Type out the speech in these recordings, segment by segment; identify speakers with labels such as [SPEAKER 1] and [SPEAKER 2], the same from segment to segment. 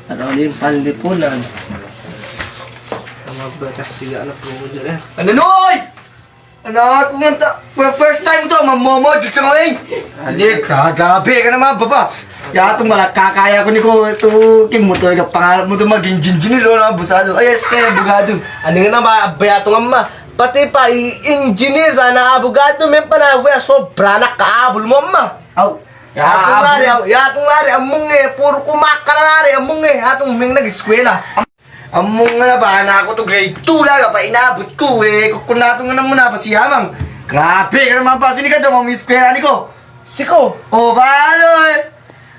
[SPEAKER 1] Ano din panlipunan. Batas siya anak ko dyan.
[SPEAKER 2] Ano noy? Anak ko nga first time to mamomo dito sa ngayon. Hindi, grabe ka naman baba. Yatong wala kakaya ko ni ko ito kimutoy ka pangarap mo to maging jinjinilo na busado. Ay, este, bugado.
[SPEAKER 1] Ano nga na ba bayatong amma? Pati pa i-engineer ba na abogado men pa na wala sobra na kaabol mo amma.
[SPEAKER 2] Aw.
[SPEAKER 1] Yatong ngari among puro kumaka na ngari among atong ming nag-eskwela.
[SPEAKER 2] Among nga na ba na ako to grade 2 lang pa inabot ko kukunato nga na muna pa si Yamang. Grabe ka naman pa sini ka daw mamiskwela ni ko.
[SPEAKER 1] Siko.
[SPEAKER 2] O balo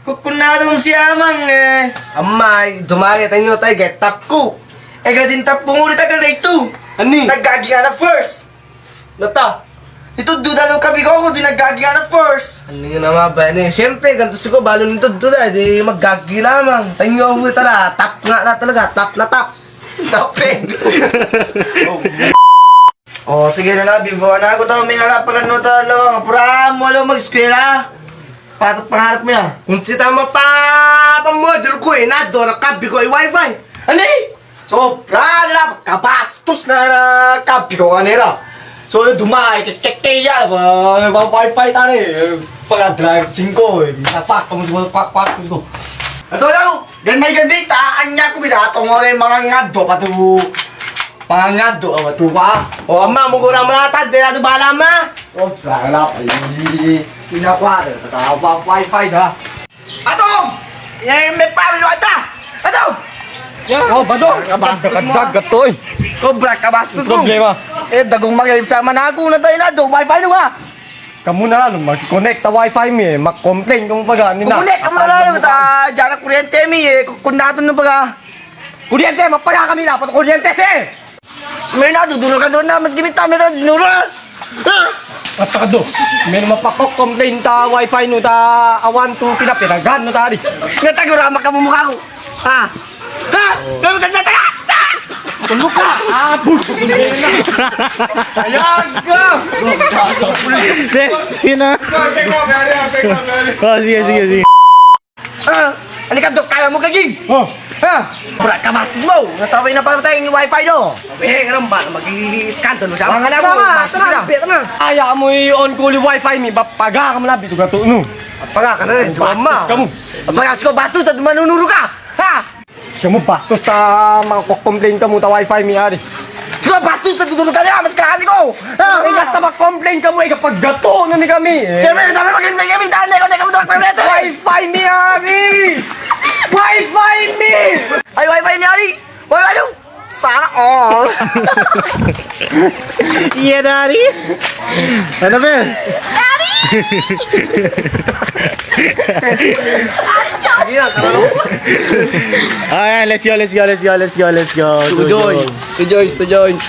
[SPEAKER 2] kukunato si Yamang
[SPEAKER 1] Amay, dumari tayo tayo get tap ko.
[SPEAKER 2] Gadin tap ko ulit ka grade 2.
[SPEAKER 1] Ani?
[SPEAKER 2] Naggagi nga na first.
[SPEAKER 1] Nata.
[SPEAKER 2] Ito duda ng kabi ko ako di naggagi nga na first.
[SPEAKER 1] Ano nga naman ba? Siyempre, ganito siko, balo nito doon di maggagi lamang. Tanyo ako tara, tap nga na talaga, tap na tap.
[SPEAKER 2] Tapeng. Oh, sige na na, before na ako tao may harap pa no ta lang. Pura mo lang mag-eskwela. Patok pangarap mo yan.
[SPEAKER 1] Kung si tama pa pamodel ko nado, nakabi ko wifi.
[SPEAKER 2] Ani? So, na kabastos na kapi ko kanila. So, dumay, kekekkeya, wifi tani. Pag-drive 5, sa-fuck, pak ko. Ito daw, ganmay, taan niya ko bisa, atong orin mga ngado, patu, mga ngado, patu ka.
[SPEAKER 1] O ama, mo kurang malatad, di na ito bahala ma.
[SPEAKER 2] Oh, wala pa, pinakwa, tatawa wifi ha. Atong! May pablo ata! Atong!
[SPEAKER 1] Oh, badong! Kabastos gatoy.
[SPEAKER 2] Sobra kabastos mo!
[SPEAKER 1] Problema.
[SPEAKER 2] Dagong magalim sa manago na tayo na do, wifi no ha!
[SPEAKER 1] Kamu na lang, mag-connect ta wifi mi mag-complain kung baga nila.
[SPEAKER 2] Kukunik ka mo na lang, dyan ang kuryente mi kung nato na baga.
[SPEAKER 1] Kuryente, magpaga kami na, pato kuryente si!
[SPEAKER 2] May naduduro ka doon na, mas gimit namin na dinuro ha!
[SPEAKER 1] At saka do, may mapapag-complain ta wifi no ta awan to pinapiragan no ta di.
[SPEAKER 2] Natagurama ka mo mukha ko! Ha? Ha? Gawin ka na taga!
[SPEAKER 1] Tulog ka! Abot!
[SPEAKER 2] Ayan ka!
[SPEAKER 3] Destina. Oh, sige.
[SPEAKER 2] Ano ka doon, kaya mo kaging?
[SPEAKER 1] Oh!
[SPEAKER 2] Ha? Bra, kabastos mo! Nataway na para tayo yung wifi no! Eh, ganun ba? Mag-i-scandal mo siya? Mga na mo, bastos sila!
[SPEAKER 1] Kaya mo i-on ko yung wifi mi, papaga ka mo labi, tuga to no.
[SPEAKER 2] Paga ka na rin, si mama!
[SPEAKER 1] Bastos ka mo!
[SPEAKER 2] Pagas ko, bastos at manunuro ka! Ha?
[SPEAKER 1] Siya mo bastos ta makakomplain ka mo ta wifi mi ari.
[SPEAKER 2] Sige, bastos na tutulog ka niya! Mas kakali ko! Ha?
[SPEAKER 1] Ay gata mag-complain ka mo, kapag gato na ni kami.
[SPEAKER 2] Siyempre, dami mag-invay kami! Dahil na ikaw na magpapalete!
[SPEAKER 1] Wifi mi ari! Wifi mi!
[SPEAKER 2] Ay, wifi ni Ari! Wifi no! Sana all!
[SPEAKER 3] Yeah, daddy. Ano ba?
[SPEAKER 1] Sige na, karalo.
[SPEAKER 3] Alright, let's go.
[SPEAKER 1] To Joyce.
[SPEAKER 2] To Joyce!